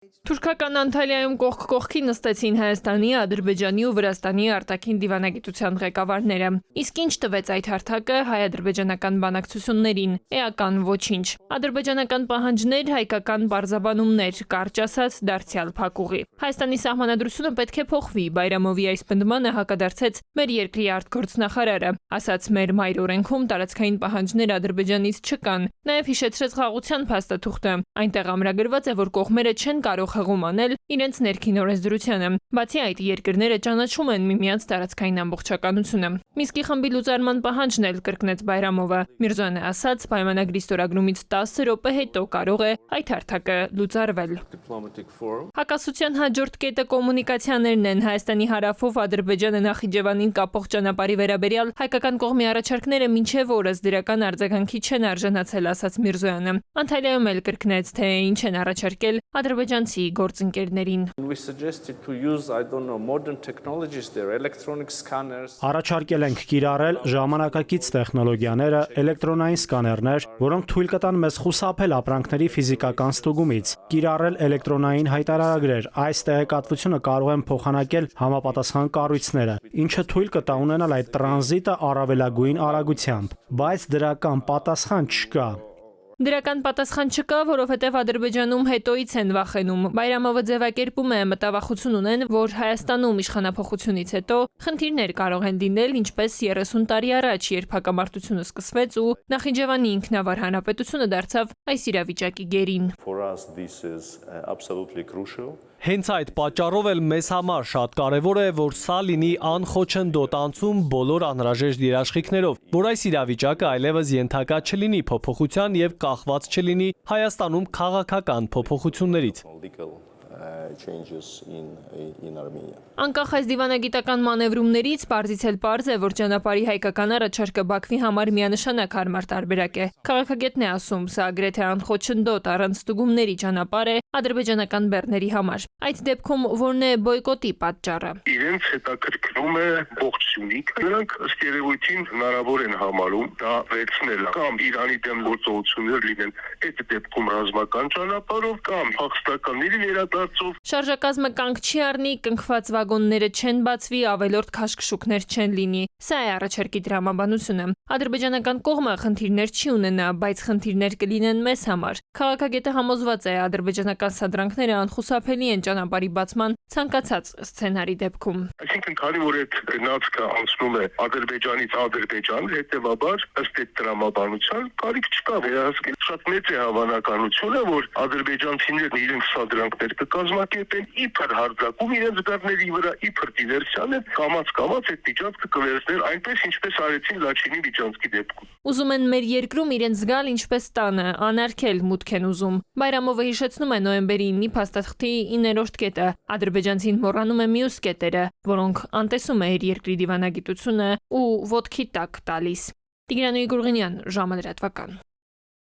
Թուրքական Անտալիայում կողք կողքի նստեցին Հայաստանի, Ադրբեջանի ու Վրաստանի արտաքին դիվանագիտության ղեկավարները։ Իսկ ինչ տվեց այդ հարթակը հայ-ադրբեջանական բանակցություններին։ Էական ոչինչ։ Ադրբեջանական պահանջներ, հայկական պարզաբանումներ, կարճ ասած դարձյալ փակուղի։ Հայաստանի սահմանադրությունը պետք է փոխվի, Բայրամովի այս պնդմանը հակադարձեց մեր երկրի արտգործնախարարը, ասաց մեր մայր օրենքում տարածքային պահանջներ Ադրբեջանից չկան։ Նաև հիշեցրեց խաղաղության փաստաթուղթը։ Այնտեղ ամրագրված է, որ կողմերը չեն կարող հղում անել իրենց ներքին օրենսդրությանը։ Բացի այդ, երկրները ճանաչում են միմյանց տարածքային ամբողջականությունը։ Միսկի խմբի լուծարման պահանջն էլ կրկնեց Բայրամովը։ Միրզոյանը ասաց, պայմանագրի ստորագրումից 10 րոպե հետո կարող է այդ հարթակը լուծարվել։ Հակասության հաջորդ կետը կոմունիկացիաներն են։ Հայաստանի հարավով Ադրբեջանը Նախիջևանին կապող ճանապարհի վերաբերյալ հայկական կողմի առաջարկները մինչև օրս դրական արձագանքի չեն արժանացել, ասաց Միրզոյանը։ Անտալիայում էլ կրկնեց, թե ինչ են առաջարկել ադրբեջանցի գործընկերներին։ Առաջարկել ենք կիրառել ժամանակակից տեխնոլոգիաները, էլեկտրոնային սկաներներ, որոնք թույլ կտան մեզ խուսափել ապրանքների ֆիզիկական ստուգումից, կիրառել էլեկտրոնային հայտարարագրեր։ Այս տեղեկատվությունը կարող են փոխանակել համապատասխան կառույցները, ինչը թույլ կտա ունենալ այդ տրանզիտը առավելագույն արագությամբ, բայց դրական պատասխան չկա։ Դրական պատասխան չկա, որովհետև Ադրբեջանում հետոից են վախենում։ Բայրամովը ձևակերպում է, մտավախություն ունեն, որ Հայաստանում իշխանափոխությունից հետո խնդիրներ կարող են լինել, ինչպես 30 տարի առաջ, երբ հակամարտությունը սկսվեց ու Նախիջևանի ինքնավար հանրապետությունը դարձավ այս իրավիճակի գերին։ Հենց այդ պատճառով էլ մեզ համար շատ կարևոր է, որ սա լինի անխոչնդոտ անցում բոլոր անհրաժեշտ երաշխիքներով, որ այս իրավիճակը այլևս ենթակա չլինի փոփոխության եւ կախված չլինի Հայաստանում քաղաքական փոփոխություններից։ Անկախ այս դիվանագիտական մանևրումներից պարզից էլ պարզ է, որ ճանապարհի հայկական առաջարկը Բաքվի համար միանշանակ հարմար տարբերակ է։ Քաղաքագետն է ասում, սա գրեթե անխոչնդոտ առանց ստուգումների ճանապարհ է ադրբեջանական բեռների համար։ Այդ դեպքում որն է բոյկոտի պատճառը։ Իրենց հետաքրքրում է ողջ Սյունիքը։ Նրանք ըստ երևույթին հնարավոր են համարում դա վերցնել կամ Իրանի դեմ գործողություններ լինեն այդ դեպքում ռազմական ճանապարհով կամ փախստականների վերադարձով։ Շարժակազմը կանգ չի առնի, կնքված վագոնները չեն բացվի, ավելորդ քաշքշուկներ չեն լինի։ Սա է առաջարկի դրամաբանությունը։ Ադրբեջանական կողմը խնդիրներ չի ունենա, բայց խնդիրներ կլինեն մեզ համար։ Քաղաքագետը համոզված է, ադրբեջանական սադրանքները անխուսափելի են ճանապարհի բացման ցանկացած սցենարի դեպքում։ Այսինքն, քանի որ այդ գնացքը անցնում է Ադրբեջանից Ադրբեջան, հետևաբար ըստ այդ դրամաբանության կարիք չկա վերահսկել։ Շատ մեծ է հավանականությունը, որ ադրբեջանցիներն իրենց սադրանքներ կկազմակերպեն իբր հարձակում իրենց բեռների վրա, իբր դիվերսիան է, կամաց այդ միջանցքը կվերցնել այնպես, ինչպես արեցին Լաչինի միջանցքի դեպքում։ Ուզում են մեր երկրում իրենց զգալ ինչպես տանը, անարգել մուտք են ուզում։ Բայրամովը հիշեցնում է նոյեմբերի 9-ի փաստաթղթի 9-րդ կետը։ Ադրբեջանցին մոռանում է մյուս կետերը, որոնք անտեսում է իր երկրի դիվանագիտությունը ու ոտքի տակ տալիս։ Տիգրան Յուրգենյան, ժամը լրատվական։